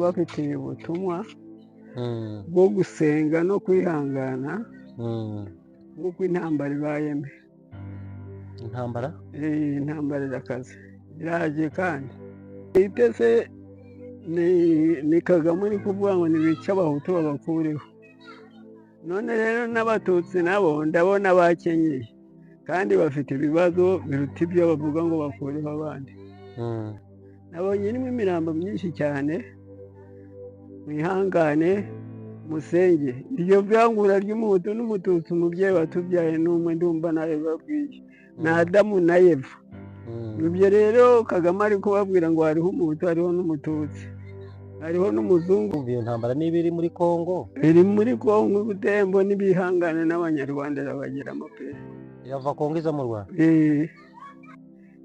bafitiye ubutumwa bwo gusenga no kwihangana nk'uko intambara ibayemo. Intambara irakaze iraje kandi itese ni Kagame uri kuvuga ngo nibice abahutu babakureho. None rero n'abatutsi nabo ndabona bakenyeye kandi bafite ibibazo biruta ibyo bavuga ngo bakureho abandi. Nabonye irimo imirambo myinshi cyane. Mwihangane musenge. Iryo vyangura ry'umuhutu n'umututsi umubyeyi watubyaye n'umwe ndumva nawe babwiye na Adamu na Eva. Ibyo rero Kagame ari kubabwira ngo hariho umuhutu hariho n'umututsi hariho n'umuzungu. Iyo ntambara niba iri muri Kongo, iri muri Kongo Butembo, n'ibihangane n'abanyarwanda bageramo pe. Yava Kongo iza mu Rwanda.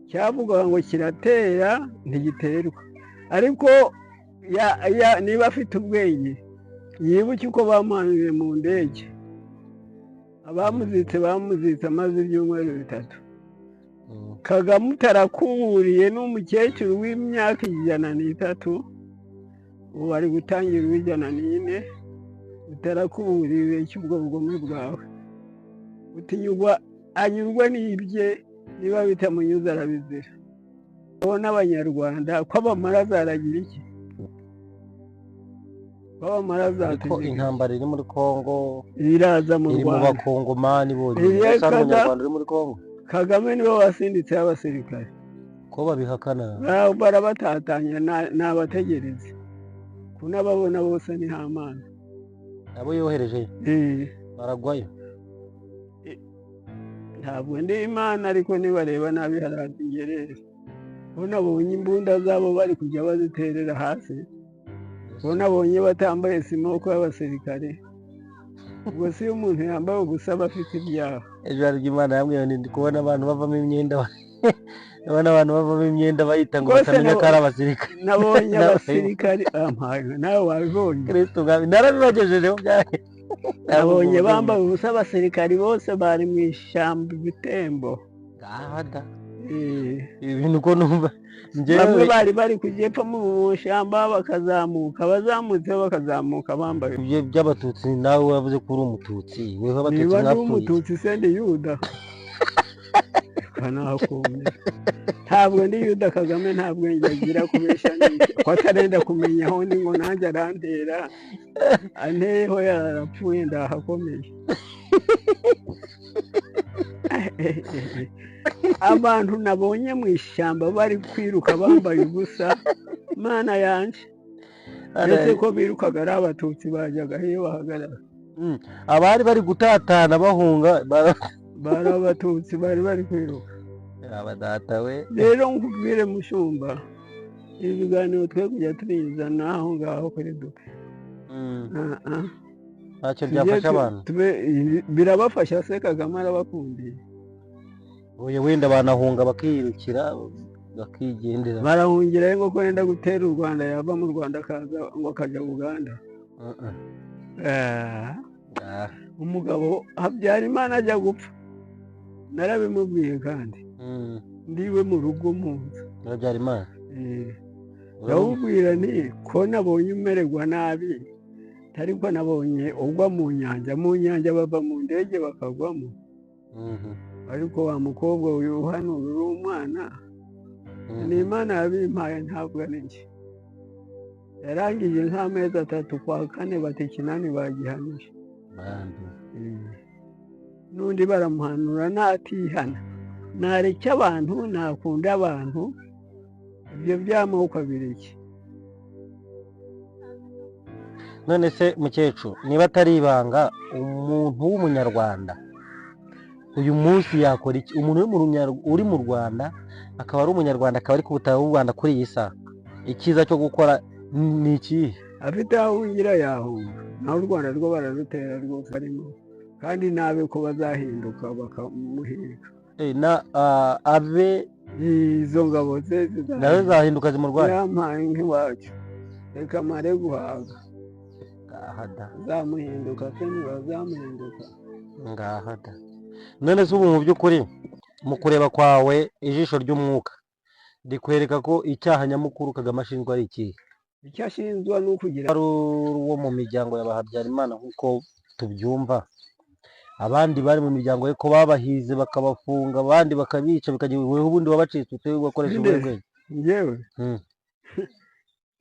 Cyavuga ngo kiratera ntigiterwa, ariko niba afite ubwenge yibuke uko bamuhanuye mu ndege. Abamuzitse amaze ibyumweru 3. Kagame utarakuburiye n'umukecuru w'imyaka 103, ubu ari gutangira 104, utarakuburiye cy'ubwo bugome bwawe. Utinyurwa anyurwa n'ibye, niba bitamunyuze arabizira. Abona abanyarwanda ko abamara zaragira iki? Ariko intambara iri muri Kongo iraza mu Rwanda, iri mu bakongomani bonyine. Abanyarwanda uri muri Kongo, Kagame niwe wasinditse abasirikare ko babihakana. Barabatatanya n'abategereza kunababona bose ni Hamana. Abo yohereje baragwayo. Ntabwo ndi Imana, ariko nibareba nabi haragerera. Bonabonye imbunda zabo bari kujya baziterera hasi. Bonabonye batambaye simoko y'abasirikare. Ubwo si umuntu yambaye ubusa bafite ibyaha. Ejo hari Imana yambwiye ndi kubona abantu bavamo imyenda abana abantu bavamo imyenda bayita ngo batamenya ko ari abasirikare. Nabonye abasirikare nawe wabibonye. Kristo gabi narabibagejejeho byahe. Nabonye bambaye ubusa abasirikare bose bari mu ishyamba Butembo. Gahada. Ibintu ko numva bamwe bari kujyepfa mu ishyamba bakazamuka, bazamutse bakazamuka bambaye. Ibyo by'abatutsi nawe wavuze ko uri umututsi. Weho abatutsi niba ndi umututsi sende Yuda. Kanakumye. Ntabwo ndi Yuda. Kagame ntabwo ngiye kubesha n'iki. Ko atarenda kumenya aho ndi ngo nanjye arantera. Anteho yarapfuye ndahakomeye. Abantu nabonye mu ishyamba bari kwiruka bambaye ubusa, Mana yanje. Ese ko birukaga ari abatutsi bajyaga hehe bahagarara? Abari bari gutatana bahunga bari abatutsi bari kwiruka. Abadata we. Rero nkubwire mushumba, ibiganiro twe kujya turizana aho ngaho kuri dupe. Ntacyo byafasha abantu. Birabafasha se Kagame arabakundiye. Oya wenda banahunga bakirukira bakigendera. Barahungira ngo ko yenda gutera u Rwanda, yava mu Rwanda akaza ngo akajya Uganda. Umugabo Habyarimana ajya gupfa narabimubwiye kandi ndiwe mu rugo munsi. Habyarimana ndawubwira nti ko nabonye umererwa nabi, ariko nabonye ugwa mu nyanja bava mu ndege bakagwamo. Ariko wa mukobwa uhanura uri umwana, ni Imana yabimpaye ntabwo ari njye. Yarangije nk'amezi 3 kwa 4 bati Kinani bagihamije. N'undi baramuhanura natihana, nareke abantu, nakunda abantu, ibyo by'amoko abiriki. None se mukecuru, niba atari ibanga, umuntu w'umunyarwanda uyu munsi yakora iki? Umuntu uri mu Rwanda akaba ari umunyarwanda, akaba ari ku butaka bw'u Rwanda kuri iyi saha, icyiza cyo gukora ni iki? Afite aho winjira yahunga, naho u Rwanda rwo bararutera rwose barimo, kandi nabe ko bazahinduka bakamuhiga. Abe izo ngabo ze nawe zahinduka zimurwanya. Yampaye nk'iwacu, reka mare guhaga. Ngahada zamuhinduka kandi bazamuhinduka. Ngahada. None se ubu mu by'ukuri mu kureba kwawe ijisho ry'umwuka rikwereka ko icyaha nyamukuru Kagame ashinjwa ari ikihe? icyo ashinzwa ni ukugira ari uwo mu miryango ya Habyarimana nk'uko tubyumva, abandi bari mu miryango ye ko babahize bakabafunga, abandi bakabica bikagira ubundi wabacitse ute wakoresha ubwenge njyewe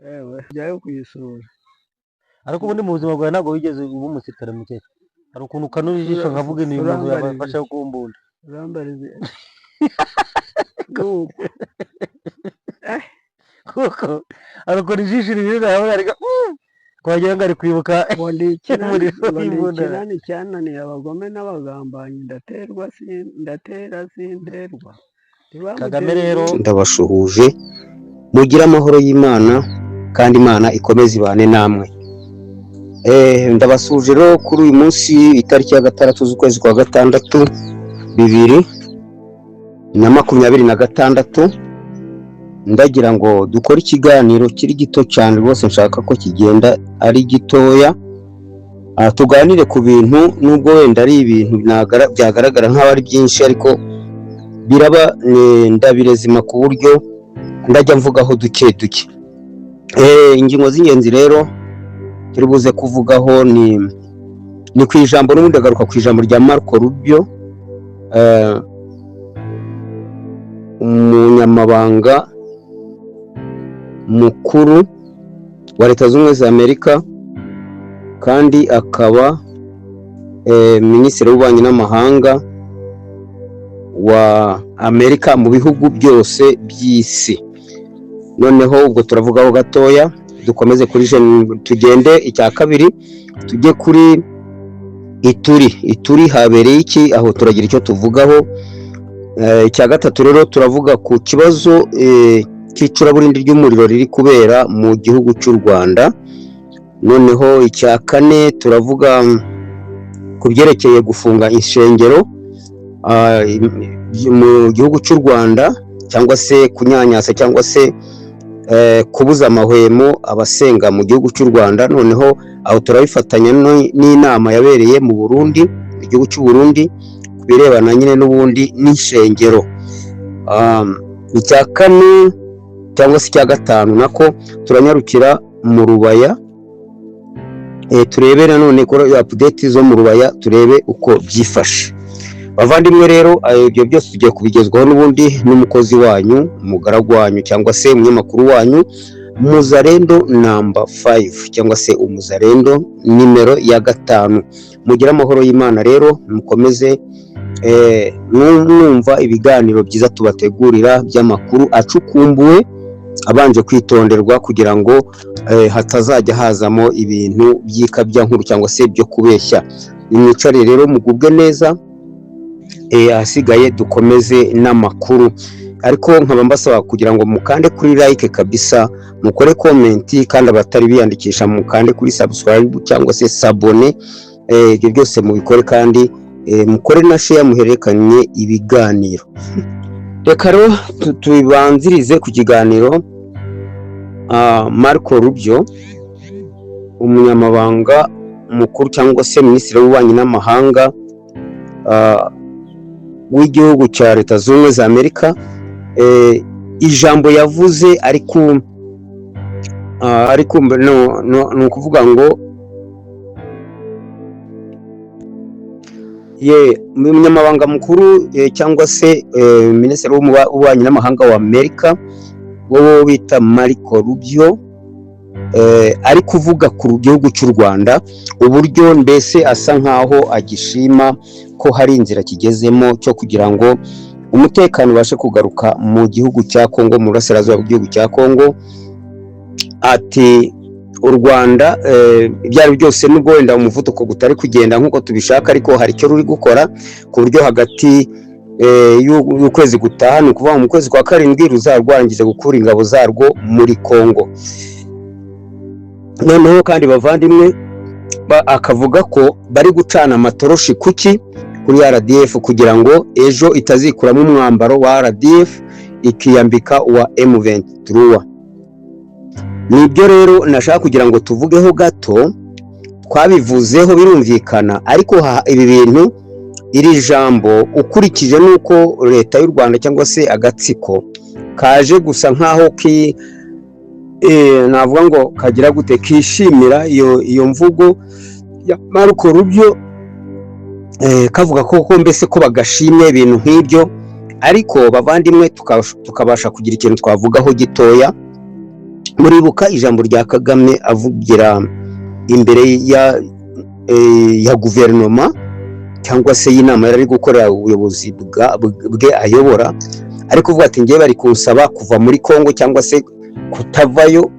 yewe jyayo kuyisura. Ariko ubundi mu buzima bwawe ntabwo wigeze uba umusirikare muke? Hari ukuntu ukanura ijisho nkavuga ni umuntu yabafasha kumbunda urambarize kuko arakora ijisho rinini nawe ariko kwagira ngo ari kwibuka ikirani cyananiye abagome n'abagambanyi, ndatera sinterwa. Kagame rero ndabashuhuje, mugire amahoro y'Imana kandi Imana ikomeze ibane namwe. Ndabasuje rero kuri uyu munsi itariki ya 6 z'ukwezi kwa gatandatu 2026, ndagira ngo dukore ikiganiro kiri gito cyane rwose, nshaka ko kigenda ari gitoya, tuganire ku bintu nubwo wenda ari ibintu byagaragara nk'aho ari byinshi, ariko biraba ndabirezima ku buryo ndajya mvugaho duke duke. Ingingo z'ingenzi rero turi buze kuvugaho ni ku ijambo, n'ubundi agaruka ku ijambo rya Marco Rubio, umunyamabanga mukuru wa Leta Zunze Ubumwe za Amerika kandi akaba minisitiri w'ububanyi n'amahanga wa Amerika mu bihugu byose by'isi. Noneho ubwo turavugaho gatoya, dukomeze kuri tugende icya kabiri tujye kuri Ituri habereye iki, aho turagira icyo tuvugaho. Icya gatatu rero turavuga ku kibazo cy'icuraburindi ry'umuriro riri kubera mu gihugu cy'u Rwanda. Noneho icya kane turavuga ku byerekeye gufunga insengero mu gihugu cy'u Rwanda, cyangwa se kunyanyasa cyangwa se kubuza amahwemo abasenga mu gihugu cy'u Rwanda. Noneho aho turabifatanya n'inama yabereye mu Burundi, igihugu cy'u Burundi, birebana nyine n'ubundi n'insengero. Icya kane cyangwa se icya gatanu nako turanyarukira mu Rubaya, turebe nanone ko update zo mu Rubaya turebe uko byifashe. Bavandimwe rero ibyo byose tugiye kubigezwaho n'ubundi n'umukozi wanyu, umugaragu wanyu, cyangwa se umunyamakuru wanyu, Muzalendo number 5 cyangwa se umuzalendo nimero ya 5. Mugire amahoro y'Imana rero, mukomeze mwumva ibiganiro byiza tubategurira by'amakuru acukumbuwe, abanje kwitonderwa kugira ngo hatazajya hazamo ibintu byikabya nkuru cyangwa se byo kubeshya. Nimwicare rero mugubwe neza, ahasigaye dukomeze n'amakuru. Ariko nkaba mbasaba kugira ngo mukande kuri like kabisa, mukore comment, kandi abatari biyandikisha mukande kuri subscribe cyangwa se s'abone. Ibyo byose mubikore kandi mukore na share, muhererekanye ibiganiro. Reka rero tubanzirize ku kiganiro Marco Rubio, umunyamabanga mukuru cyangwa se minisitiri w'ububanyi n'amahanga w'igihugu cya Leta Zunze Ubumwe za Amerika. Ijambo yavuze ariko ni ukuvuga ngo umunyamabanga mukuru cyangwa se minisitiri w'ububanyi n'amahanga wa Amerika wo bita Marco Rubio, ari kuvuga ku gihugu cy'u Rwanda, uburyo mbese asa nkaho agishima ko hari inzira kigezemo cyo kugira ngo umutekano ubashe kugaruka mu gihugu cya Kongo, mu burasirazuba bw'igihugu cya Kongo. Ati u Rwanda ibyari byose nubwo wenda umuvuduko gutari kugenda nk'uko tubishaka, ariko hari icyo ruri gukora ku buryo hagati y'ukwezi gutaha, ni ukuvuga mu kwezi kwa 7 ruzarwangiza gukura ingabo zarwo muri Kongo. Noneho kandi bavandimwe, akavuga ko bari gucana amatoroshi kuri RDF kugira ngo ejo itazikuramo umwambaro wa RDF ikiyambika wa M23. Nibyo rero nashaka kugira ngo tuvugeho gato, twabivuzeho birumvikana, ariko ibi bintu, iri jambo ukurikije nuko Leta y'u Rwanda cyangwa se agatsiko kaje gusa nkaho navuga ngo kagira gute kishimira iyo mvugo ya Marco Rubio, kavuga ko mbese ko bagashimye ibintu nk'ibyo. Ariko bavandimwe tukabasha kugira ikintu twavugaho gitoya. Muribuka ijambo rya Kagame avugira imbere ya guverinoma cyangwa se y'inama yari gukorera ubuyobozi bwe ayobora, ariko uvuga ati ngiye bari kunsaba kuva muri Kongo cyangwa se kutavayo,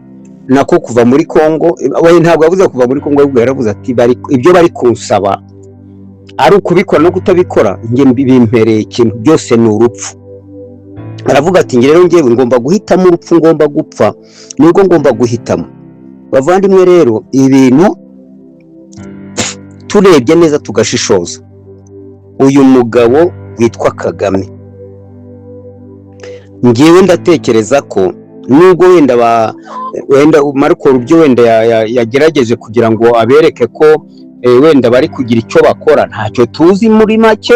nako kuva muri Kongo. We ntabwo yavuze kuva muri Kongo, ahubwo yaravuze ati ibyo bari kunsaba ari ukubikora no kutabikora, nge bimpereye ikintu byose ni urupfu. Aravuga ati nge rero ngewe ngomba guhitamo urupfu, ngomba gupfa, nibwo ngomba guhitamo. Bavandimwe rero ibintu turebye neza tugashishoza, uyu mugabo witwa Kagame, ngewe ndatekereza ko nubwo wenda Marco Rubio wenda yagerageje kugira ngo abereke ko wenda bari kugira icyo bakora, ntacyo tuzi muri make.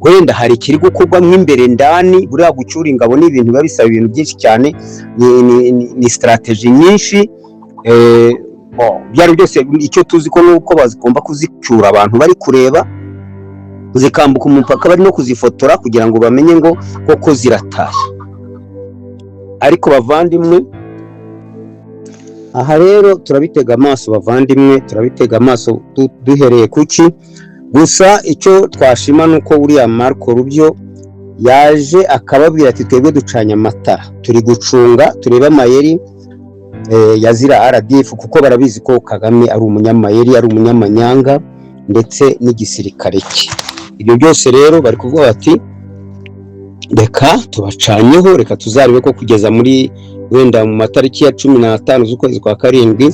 Wenda hari ikiri gukorwa mw'imbere ndani, buriya gucyura ingabo ni ibintu biba bisaba ibintu byinshi cyane, ni strategy nyinshi. Byari byose icyo tuzi ko nuko bazigomba kuzicyura abantu bari kureba, zikambuka umupaka bari no kuzifotora kugira ngo bamenye ngo koko ziratashye. Ariko bavandimwe, aha rero turabitega amaso bavandimwe, turabitega amaso duhereye kuki. Gusa icyo twashima nuko uriya Marco Rubio yaje akababwira ati twebwe ducanye amatara, turi gucunga tureba amayeri yazira RDF, kuko barabizi ko Kagame ari umunyamayeri, ari umunyamanyanga ndetse n'igisirikare cye. Ibyo byose rero bari kuvuga bati reka tubacanyeho, reka tuzarebe ko kugeza muri wenda mu matariki ya 15 z'ukwezi kwa karindwi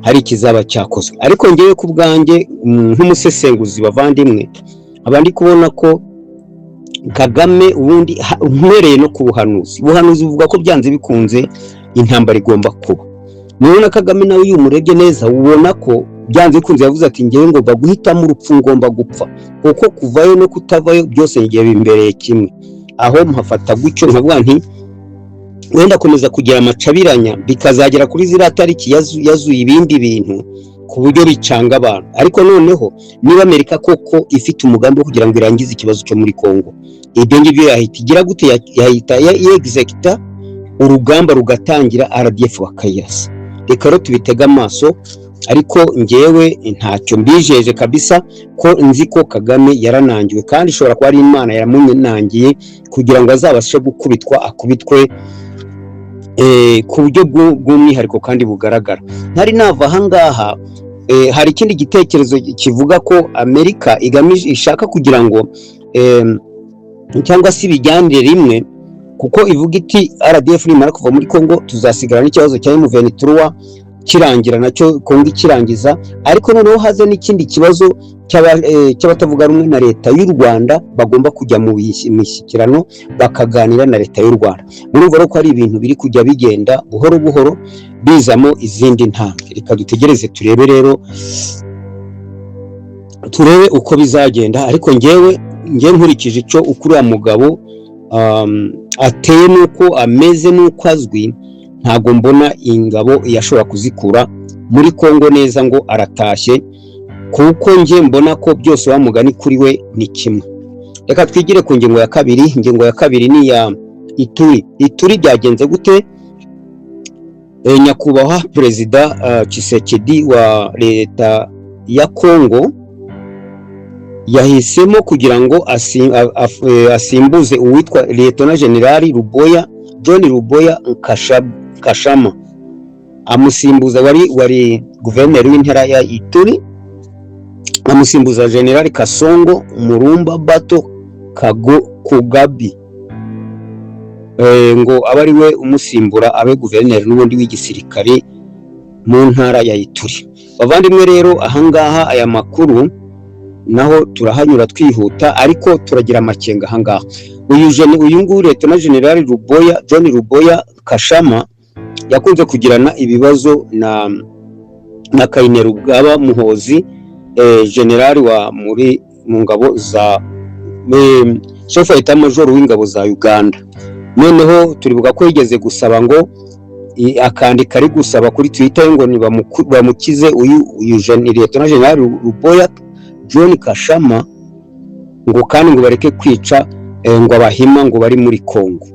hari ikizaba cyakozwe. Ariko ngewe ku bwanjye nk'umusesenguzi bavandimwe, abandi kubona ko Kagame ubundi umwereye no ku buhanuzi buvuga ko byanze bikunze intambara igomba kuba. Nubona Kagame nawe iyo umurebye neza ubona ko byanze bikunze yavuze ati ngewe ngomba guhitamo urupfu, ngomba gupfa, kuko kuvayo no kutavayo byose ngiye bimbereye kimwe. Aho mpafata gutyo nkavuga nti wenda komeza kugira amacabiranya bikazagera kuri ziriya tariki yazuye ibindi bintu ku buryo bicanga abantu. Ariko noneho niba Amerika koko ifite umugambi wo kugira ngo irangize ikibazo cyo muri Kongo, ibyo ngibyo yahita igira gute, yahita executa urugamba rugatangira, RDF bakayirasa. Reka rero tubitega amaso. Ariko ngewe ntacyo mbijeje kabisa, ko nzi ko Kagame yaranangiwe, kandi ishobora kuba ari Imana yamunangiye kugira ngo azabashe gukubitwa, akubitwe ku buryo bw'umwihariko kandi bugaragara. Ntari nava ahangaha, hari ikindi gitekerezo kivuga ko Amerika ishaka kugira ngo cyangwa se ibijyanire rimwe, kuko ivuga iti RDF nimara kuva muri Kongo tuzasigara n'ikibazo cya M23 kirangira, nacyo Kongo ikirangiza. Ariko noneho haza n'ikindi kibazo cy'abatavuga rumwe na leta y'u Rwanda, bagomba kujya mu mishyikirano bakaganira na leta y'u Rwanda. Murumva ko ari ibintu biri kujya bigenda buhoro buhoro bizamo izindi ntambwe. Reka dutegereze turebe rero, turebe uko bizagenda. Ariko ngewe nkurikije icyo ukuriya mugabo ateye nuko ameze nuko azwi, ntago mbona ingabo yashobora kuzikura muri Kongo neza ngo aratashye, kuko nge mbona ko byose wamugani kuri we ni kimwe. Reka twigire ku ngingo ya kabiri. Ingingo ya kabiri ni ya Ituri byagenze gute? Nyakubahwa Perezida Tshisekedi wa leta ya Kongo yahisemo kugira ngo asimbuze uwitwa Lieutenant General John Ruboya Kashama, amusimbuza wari guverineri w'intara ya Ituri, amusimbuza General Kasongo Murumba Bato Kugabi, ngo aba ari we umusimbura abe guverineri n'ubundi w'igisirikare mu ntara ya Ituri. Bavandimwe rero ahangaha aya makuru naho turahanyura twihuta, ariko turagira amakenga ahangaha. Uyu nguyu Lieutenant General John Ruboya Kashama yakunze kugirana ibibazo na Kainerugaba Muhozi, general wa mu ngabo za chef d'etat major w'ingabo za Uganda. Noneho turibuka ko yigeze gusaba ngo akandika ari gusaba kuri Twitter ngo bamukize uyu Lieutenant General Ruboya John Kashama ngo kandi ngo bareke kwica ngo abahima ngo bari muri Kongo.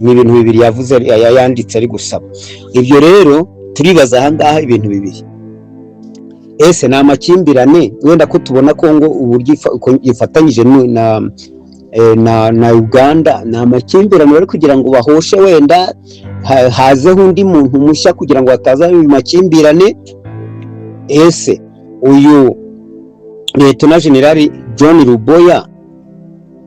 Ni ibintu bibiri yavuze yanditse ari gusaba. Ibyo rero turibaza ahangaha ibintu bibiri. Ese na makimbirane wenda ko tubona Kongo uburyo ifatanyije na Uganda, na makimbirane bari kugira ngo bahoshe wenda hazeho undi muntu mushya kugira ngo hataza makimbirane. Ese uyu Lieutenant General John Ruboya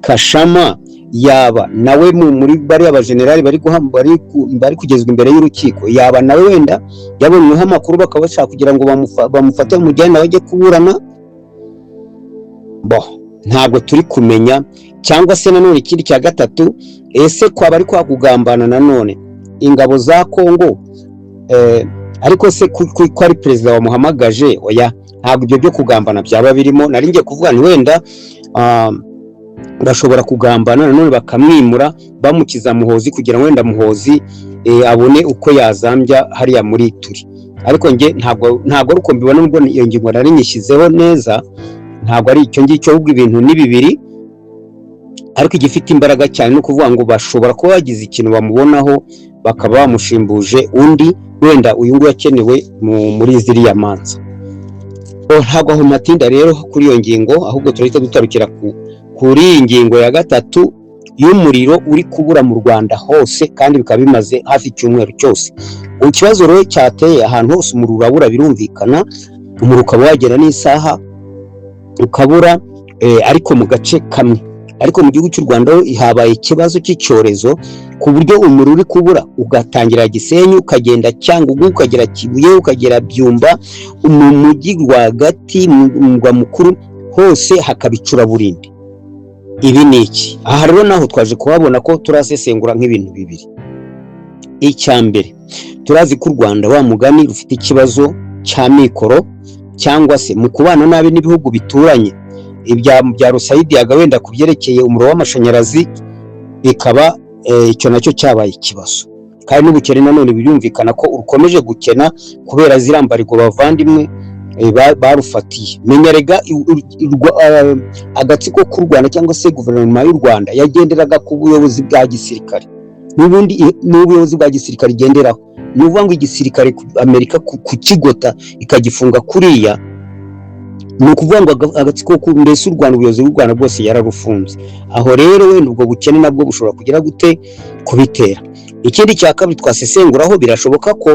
Kashama yaba nawe muri bari abagenerali bari kugezwa imbere y'urukiko, yaba nawe wenda yabonyeho amakuru bakabashaka kugira ngo bamufate mu gihe nawe ajye kuburana? Ntabwo turi kumenya. Cyangwa se nanone ikindi cya gatatu, ese kwaba ari kwa kugambana nanone ingabo za Kongo, ariko se ko ari president wamuhamagaje? Oya, ntabwo ibyo byo kugambana byaba birimo. Nari ngiye kuvuga ni wenda bashobora kugambana nanone bakamwimura bamukiza Muhozi kugira ngo wenda Muhozi abone uko yazambya hariya muri Turi. Ariko nge ntabwo uko mbibona, nubwo iyo ngingo nari nyishyizeho neza, ntabwo ari icyo ngicyo, ahubwo ibintu ni bibiri. Ariko igifite imbaraga cyane no kuvuga ngo bashobora kuba bagize ikintu bamubonaho bakaba bamushimbuje undi, wenda uyu nguyu yakenewe muri ziriya manza. Ntabwo aho matinda rero kuri iyo ngingo, ahubwo turahita dutarukira kuri iyi ngingo ya gatatu y'umuriro uri kubura mu Rwanda hose kandi bikaba bimaze hafi icyumweru cyose. Ikibazo rero cyateye ahantu hose umuriro urabura, birumvikana. Umuriro ukaba wagera n'isaha ukabura, ariko mu gace kamwe. Ariko mu gihugu cy'u Rwanda habaye ikibazo cy'icyorezo ku buryo umuriro uri kubura ugatangira Gisenyi, ukagenda Cyangugu, ukagera Kibuye, ukagera Byumba, mu mujyi rwagati, mu murwa mukuru hose hakabicura burindi. Ibi ni iki? Aha rero naho twaje kuhabona ko turasesengura nk'ibintu bibiri. Icya mbere, turazi ko u Rwanda wa mugani rufite ikibazo cya mikoro, cyangwa se mu kubana nabi n'ibihugu bituranye. Ibya Rusaidiyaga wenda kubyerekeye umuriro w'amashanyarazi bikaba icyo nacyo cyabaye ikibazo. Kandi n'ubukene nanone birumvikana ko urukomeje gukena kubera zirambarigo bavandimwe barufatiye. Menya rega agatsiko k'u Rwanda cyangwa se guverinoma y'u Rwanda yagenderaga ku buyobozi bwa gisirikare, n'ubundi n'ubuyobozi bwa gisirikare igenderaho. Ni ukuvuga ngo igisirikare Amerika kukigota ikagifunga kuriya, ni ukuvuga ngo agatsiko mbese u Rwanda, ubuyobozi bw'u Rwanda bwose yararufunze. Aho rero wenda ubwo bukene nabwo bushobora kugira gute kubitera. Ikindi cya kabiri twasesenguraho, birashoboka ko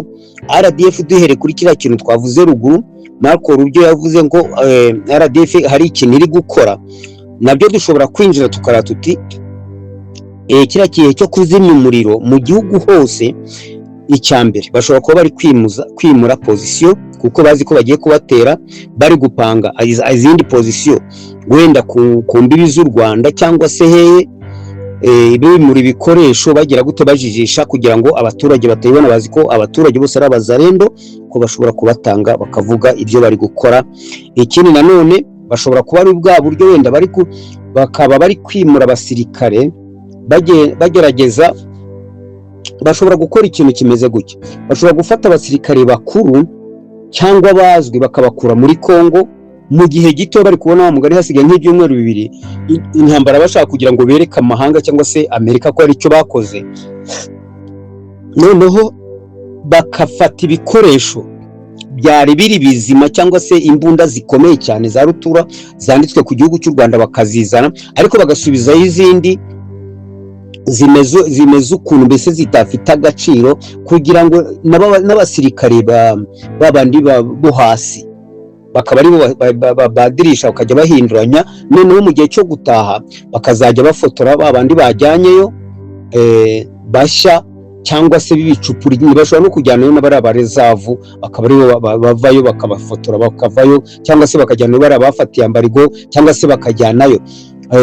RDF duhere kuri kiriya kintu twavuze ruguru, Marco Rubyo yavuze ngo RDF hari ikintu iri gukora, nabyo dushobora kwinjira tukara tuti kiriya kihe cyo kuzimya umuriro mu gihugu hose. Icyambere bashobora kuba bari kwimura position, kuko bazi ko bagiye kubatera, bari gupanga izindi position wenda ku mbibi z'u Rwanda, cyangwa se heye bimura ibikoresho bagira gute bajijisha kugira ngo abaturage batayibona. Bazi ko abaturage bose ari abazarendo, ko bashobora kubatanga bakavuga ibyo bari gukora. Ikindi nanone bashobora kuba ari bwa buryo wenda bakaba bari kwimura abasirikare bagerageza. Bashobora gukora ikintu kimeze gutya, bashobora gufata abasirikare bakuru cyangwa bazwi bakabakura muri Kongo mu gihe gito, bari kubona wa mugari hasigaye nk'ibyumweru bibiri intambara, bashaka kugira ngo bereke amahanga cyangwa se Amerika ko ari cyo bakoze. Noneho bakafata ibikoresho byari biri bizima cyangwa se imbunda zikomeye cyane za rutura zanditswe ku gihugu cy'u Rwanda bakazizana, ariko bagasubizayo izindi zimeze ukuntu mbese zitafite agaciro, kugira ngo n'abasirikare babandi bo hasi bakaba ari badirisha bakajya bahinduranya. Noneho mu gihe cyo gutaha bakazajya bafotora babandi bajyanyeyo bashya, cyangwa se bibicupuri. Bashobora no kujyanayo n'abari abarezavu, bakaba ari bavayo bakabafotora bakavayo, cyangwa se bakajyanayo bari abafatiye ambarigo, cyangwa se bakajyanayo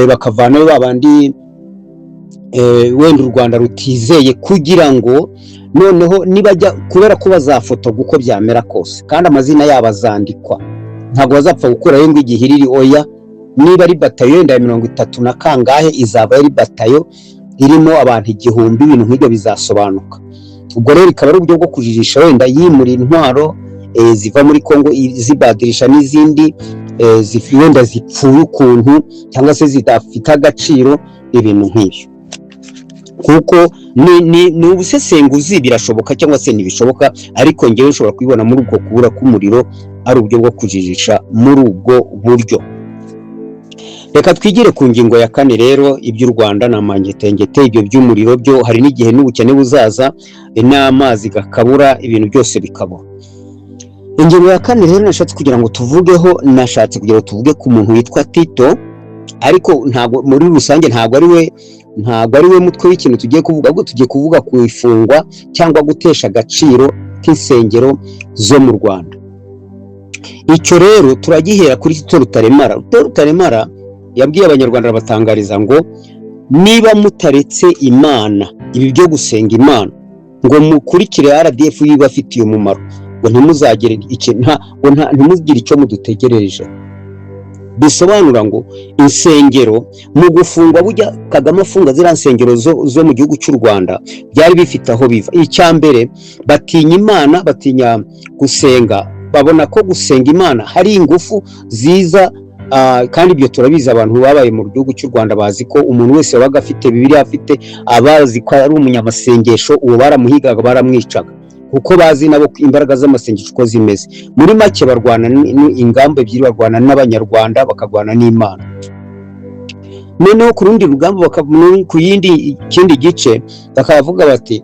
bakavanayo babandi wenda u Rwanda rutizeye, kugira ngo noneho nibajya, kubera ko bazafotorwa uko byamera kose kandi amazina yabo azandikwa, ntabwo bazapfa gukurayo ngo igihiriri. Oya, niba ari batayo yenda 30 na kangahe izaba ari batayo irimo abantu 1000, ibintu nk'ibyo bizasobanuka. ubwo rero ikaba ari uburyo bwo kujijisha wenda yimura intwaro ziva muri Kongo zibadirisha n'izindi wenda zipfuye ukuntu cyangwa se zidafite agaciro ibintu nk'ibyo, kuko ni ubusesenguzi birashoboka cyangwa se ntibishoboka, ariko ngewe ushobora kubibona muri ubwo kubura k'umuriro ari uburyo bwo kujijisha muri ubwo buryo. Reka twigire ku ngingo ya 4 rero, iby'u Rwanda na mangetengete, ibyo by'umuriro byo hari n'igihe n'ubukene buzaza n'amazi gakabura, ibintu byose bikabura. Ingingo ya 4 rero nashatse kugira ngo tuvugeho, nashatse kugira ngo tuvuge ku muntu witwa Tito, ariko ntago muri rusange ntago ari we mutwe w'ikintu tugiye kuvuga, ahubwo tugiye kuvuga ku ifungwa cyangwa gutesha agaciro k'insengero zo mu Rwanda. Icyo rero turagihera kuri Tito Rutaremara. Tito Rutaremara yabwiye abanyarwanda batangariza ngo niba mutaretse Imana, ibi byo gusenga Imana, ngo mukurikire RDF bibafitiye umumaro, ngo ntimuzagire ntimugire icyo mudutegerereje. Bisobanura ngo insengero mu gufungwa, bujya Kagame afunga zira nsengero zo mu gihugu cy'u Rwanda byari bifite aho biva. Icyambere batinya Imana, batinya gusenga, babona ko gusenga Imana hari ingufu ziza, kandi ibyo turabizi, abantu babaye mu gihugu cy'u Rwanda bazi ko umuntu wese wabaga afite Bibiliya, afite abazi ko ari umunyamasengesho, uwo baramuhigaga baramwicaga, kuko bazi nabo imbaraga z'amasengesho uko zimeze. Muri make barwana ingamba ebyiri, barwana n'abanyarwanda bakagwana n'Imana. Noneho ku rundi rugamba ku kindi gice bakavuga bati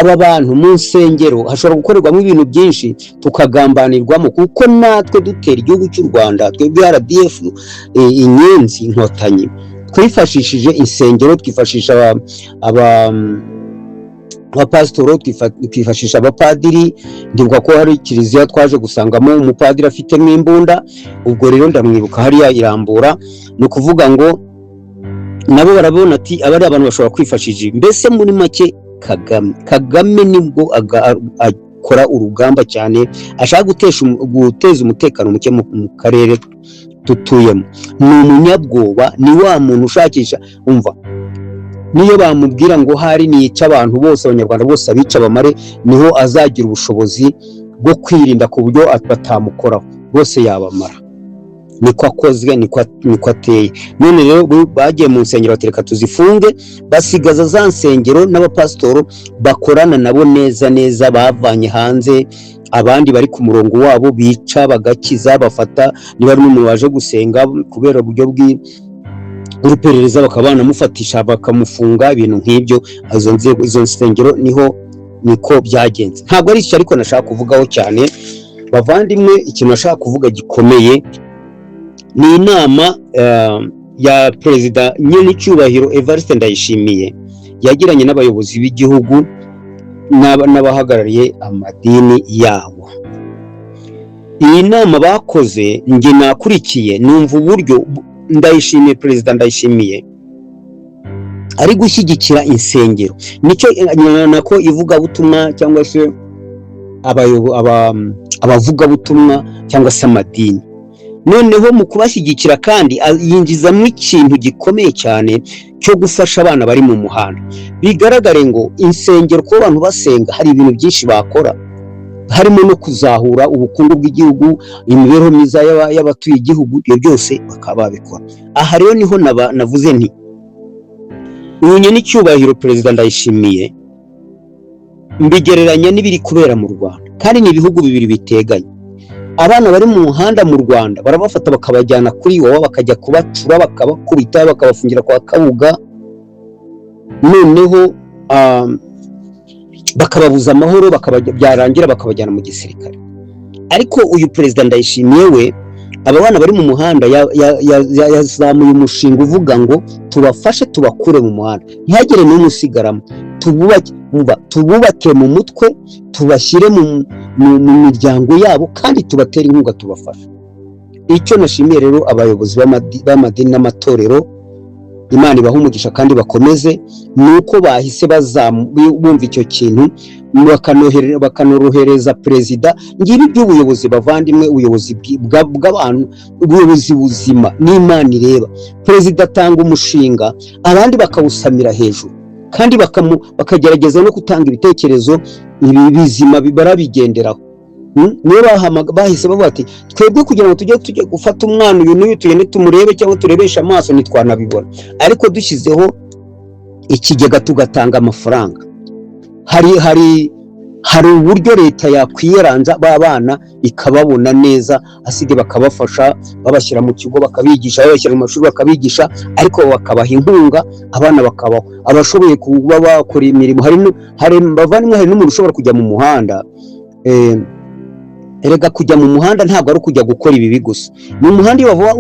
aba bantu mu nsengero hashobora gukorerwamo ibintu byinshi tukagambanirwamo, kuko natwe dutera igihugu cy'u Rwanda, twebwe RDF inyenzi inkotanyi twifashishije insengero, twifashisha abapasitoro, twifashisha abapadiri. Ndibuka ko hari kiliziya twaje gusangamo umupadiri afitemo imbunda, ubwo rero ndamwibuka hariya Irambura. ni ukuvuga ngo nabo barabona ati abari abantu bashobora kwifashishije. Mbese muri make Kagame nibwo akora urugamba cyane, ashaka guteza umutekano muke mu karere tutuyemo. Ni umunyabwoba, ni wa muntu ushakisha, umva, niyo bamubwira ngo hari nica abantu bose, abanyarwanda bose abica bamare, niho azagira ubushobozi bwo kwirinda ku buryo batamukoraho, bose yabamara. Niko akozwe, niko ateye. None rero bagiye mu nsengero batereka tuzifunge, basigaza za nsengero n'abapasitoro bakorana nabo neza, bavanye hanze abandi bari ku murongo wabo, bica bagakiza, bafata niba ari umuntu waje gusenga kubera uburyo bw'uruperereza bakaba banamufatisha bakamufunga, ibintu nk'ibyo. Izo nsengero niko byagenze. Ntabwo ari icyo ariko nashaka kuvugaho cyane bavandimwe. Ikintu nashaka kuvuga gikomeye ni inama ya Perezida Nyiricyubahiro Evariste Ndayishimiye yagiranye n'abayobozi b'igihugu n'abahagarariye amadini yabo. Iyi nama bakoze nge nakurikiye, numva uburyo Ndayishimiye, Perezida Ndayishimiye ari gushyigikira insengero. Nicyo nako ivugabutumwa cyangwa se abavugabutumwa cyangwa se amadini. Noneho mu kubashyigikira kandi yinjizamo ikintu gikomeye cyane cyo gufasha abana bari mu muhanda. Bigaragare ngo insengero ko abantu basenga hari ibintu byinshi bakora, harimo no kuzahura ubukungu bw'igihugu, imibereho myiza y'abatuye igihugu, ibyo byose bakaba babikora. Aha rero niho navuze nti uyu Nyiricyubahiro Perezida Ndayishimiye mbigereranya n'ibiri kubera mu Rwanda, kandi ni ibihugu bibiri biteganye. Abana bari mu muhanda mu Rwanda barabafata bakabajyana kuri Iwawa, bakajya kubacura, bakabakubita, bakabafungira kwa Kabuga, noneho bakababuza amahoro, byarangira bakabajyana mu gisirikare. Ariko uyu Perezida Ndayishimiye we, aba bana bari mu muhanda yazamuye umushinga uvuga ngo tubafashe tubakure mu muhanda, ntihagire n'umwe usigaramo, tububake mu mutwe, tubashyire mu miryango yabo, kandi tubatera inkunga, tubafasha. Icyo nashimiye rero abayobozi b'amadini n'amatorero, Imana ibaha umugisha kandi bakomeze, nuko bahise bumva icyo kintu bakanorohereza Perezida. Ngibi by'ubuyobozi bavandimwe, ubuyobozi bw'abantu, ubuyobozi buzima n'Imana ireba. Perezida atanga umushinga, abandi bakawusamira hejuru. kandi bakagerageza no gutanga ibitekerezo bizima barabigenderaho. Niyo bahise bavuga ati twebwe kugira ngo tujye gufata umwana uyu n'uyu tugende tumurebe cyangwa turebesha amaso ntitwanabibona, ariko dushyizeho ikigega tugatanga amafaranga. Hari uburyo leta yakwiyeranza b'abana ikababona neza, asige bakabafasha, babashyira mu kigo bakabigisha, babashyira mu mashuri bakabigisha, ariko bakabaha inkunga, abana bakabaho. Abashoboye kuba bakora imirimo, hari n'umuntu ushobora kujya mu muhanda. Erega kujya mu muhanda ntabwo ari kujya gukora ibibi gusa. Mu muhanda iyo bavuga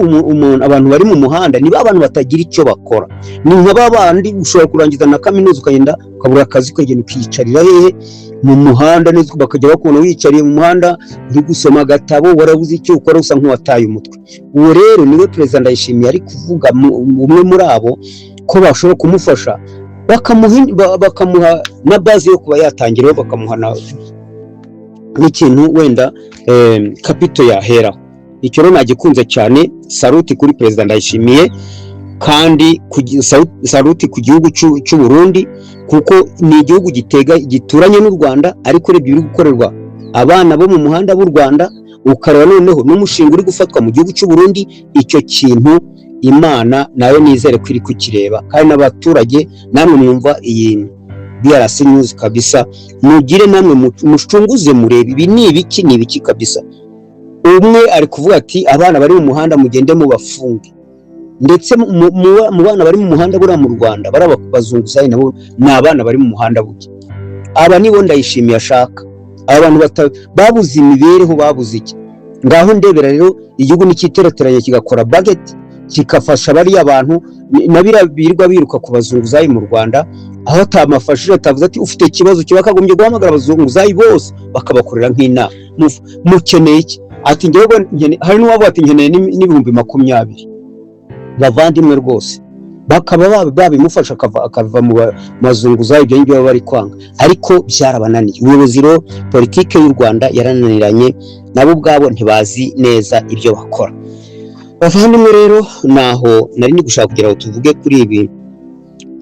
abantu bari mu muhanda ni abantu batagira icyo bakora. Ni nk'abandi ushobora kurangiza na kaminuza ukagenda ukabura akazi ukagenda ukiyicarira hehe mu muhanda, neza bakajya bakubona wicariye mu muhanda uri gusoma agatabo, warabuze icyo ukora, usa nk'uwataye umutwe. Uwo rero niwe Perezida Ndayishimiye ari kuvuga umwe muri abo ko bashobora kumufasha, bakamuha na base yo kuba yatangira, bakamuha n'ikintu wenda kapito yaheraho. Icyo rero nagikunze cyane. Saluti kuri Perezida Ndayishimiye, kandi saluti ku gihugu cy'u Burundi, kuko ni igihugu gituranye n'u Rwanda, ariko rebye biri gukorerwa abana bo mu muhanda b'u Rwanda, ukareba noneho n'umushinga uri gufatwa mu gihugu cy'u Burundi. Icyo kintu Imana nayo nizere ko iri kukireba, kandi n'abaturage namwe mwumva iyi BRC News kabisa, mugire namwe mushunguze murebe ibi ni ibiki kabisa. Umwe ari kuvuga ati abana bari mu muhanda mugende mubafunge, ndetse mu bana bari mu muhanda bura mu Rwanda barabazunguzayi nabo ni abana bari mu muhanda buke. Aba nibo Ndayishimiye ashaka, abantu babuze imibereho, babuze iki. Ngaho ndebera rero igihugu nikitereteranye kigakora budget kikafasha bari abantu nabira birwa biruka kubazunguzayi mu Rwanda, aho tamafashije atavuze ati ufite ikibazo kibakagombye guhamagara abazunguzayi bose bakabakorera nk'inama. Mukeneye iki? Ati ngewe hari n'uwabo ati nkeneye n'ibihumbi 20. Bavandimwe rwose bakaba babimufasha akava mu mazunguzayi, ibyo ngibyo bari kwanga, ariko byarabananiye. Ubuyobozi rero politike y'u Rwanda yarananiranye, nabo ubwabo ntibazi neza ibyo bakora. Bavandimwe rero naho nari ni gushaka kugira ngo tuvuge kuri ibi,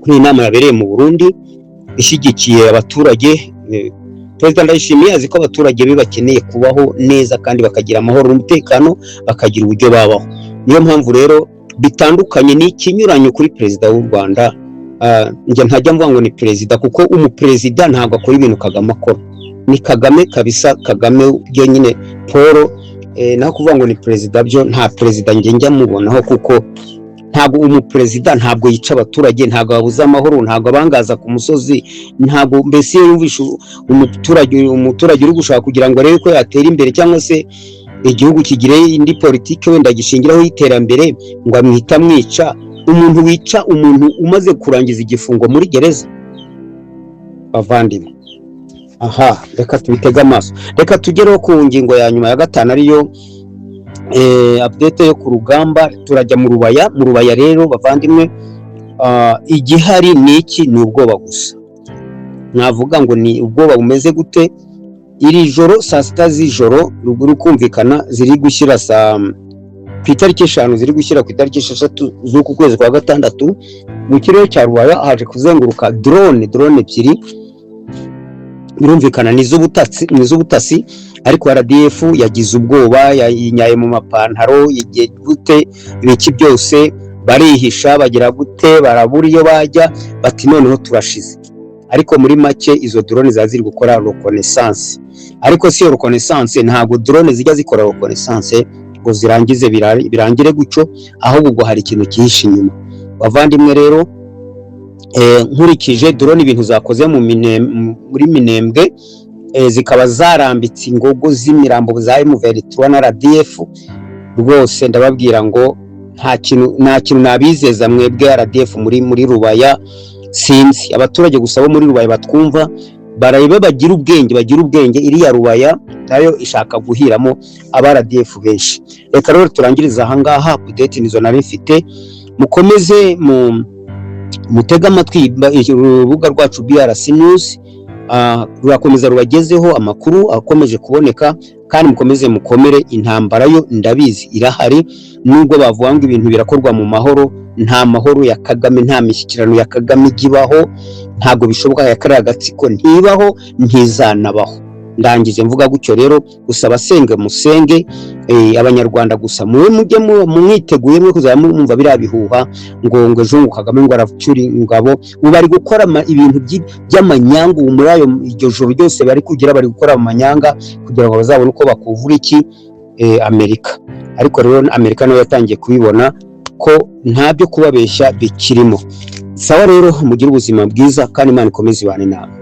kuri inama yabereye mu Burundi ishyigikiye abaturage. Perezida Ndayishimiye azi ko abaturage be bakeneye kubaho neza kandi bakagira amahoro n'umutekano, bakagira uburyo babaho. Niyo mpamvu rero bitandukanye n'ikinyuranyo kuri Perezida w'u Rwanda. Njye ntajya mvuga ngo ni perezida, kuko umuperezida ntabwo akora ibintu Kagame akora. Ni Kagame kabisa, Kagame byo nyine Paul. Naho kuvuga ngo ni perezida byo nta perezida njya mubonaho, kuko ntabwo umuperezida ntabwo yica abaturage, ntabwo abuza amahoro, ntabwo abangaza ku musozi, ntabwo mbese yumvisha umuturage uri gushaka kugira ngo arebe ko yatera imbere, cyangwa se igihugu kigire indi politike wenda gishingiraho y'iterambere, ngo amwita mwica. Umuntu wica umuntu umaze kurangiza igifungo muri gereza. Bavandimwe, aha reka tubitega amaso. Reka tugereho ku ngingo ya nyuma ya 5 ariyo update yo ku rugamba. Turajya mu Rubaya rero bavandimwe, igihari niki ni ubwoba gusa. Navuga ngo ni ubwoba bumeze gute? Iri joro saa 6 z'ijoro ruguru kumvikana ziri gushyira ku itariki 5 ziri gushyira ku itariki 6 z'uku kwezi kwa 6 mu kirere cya Rubaya haje kuzenguruka drone ebyiri. Birumvikana n'iz'ubutasi, ariko RDF yagize ubwoba, yinyaye mu mapantaro, yigiye gute, ibiki byose barihisha, bagira gute, barabura iyo bajya, bati noneho turashize. Ariko muri make izo drone zaziri gukora reconnaissance, ariko si reconnaissance, ntabwo drone zijya zikora reconnaissance ngo zirangize birangire gucyo, ahubwo hari ikintu kihishe inyuma. Bavandimwe rero, nkurikije drone ibintu zakoze muri Minembwe, zikaba zarambitse ingogo z'imirambo za M23 na RDF. Rwose ndababwira ngo nta kintu nabizeza mwebwe RDF muri Rubaya. Sinzi abaturage gusa bo muri Rubaya batwumva, barayibe bagira ubwenge. Iriya Rubaya nayo ishaka guhiramo aba RDF benshi. Reka rero turangiriza aha ngaha. Update nizo nari mfite. Mukomeze mutega amatwi urubuga rwacu BRC News, rurakomeza rubagezeho amakuru akomeje kuboneka, kandi mukomeze mukomere. Intambara yo ndabizi irahari, nubwo bavuga ngo ibintu birakorwa mu mahoro, nta mahoro ya Kagame, nta mishyikirano ya Kagame igibaho, ntago bishoboka. ya kariya gatsiko ntibaho, ntizanabaho. Ndangije mvuga gutyo rero, gusa basenge musenge abanyarwanda, gusa muwe mujye mwiteguye mwe kuzaba mumva birabihuha ngo ejo Kagame ngo aracyuri ingabo. Bari gukora ibintu by'amanyangu muri ayo iryo joro ryose bari kugira, bari gukora amanyanga kugira ngo bazabone uko bakuvura iki Amerika. Ariko rero Amerika nayo yatangiye kubibona ko nta byo kubabeshya bikirimo. Sawa rero, mugire ubuzima bwiza kandi Imana ikomeze ibane nawe.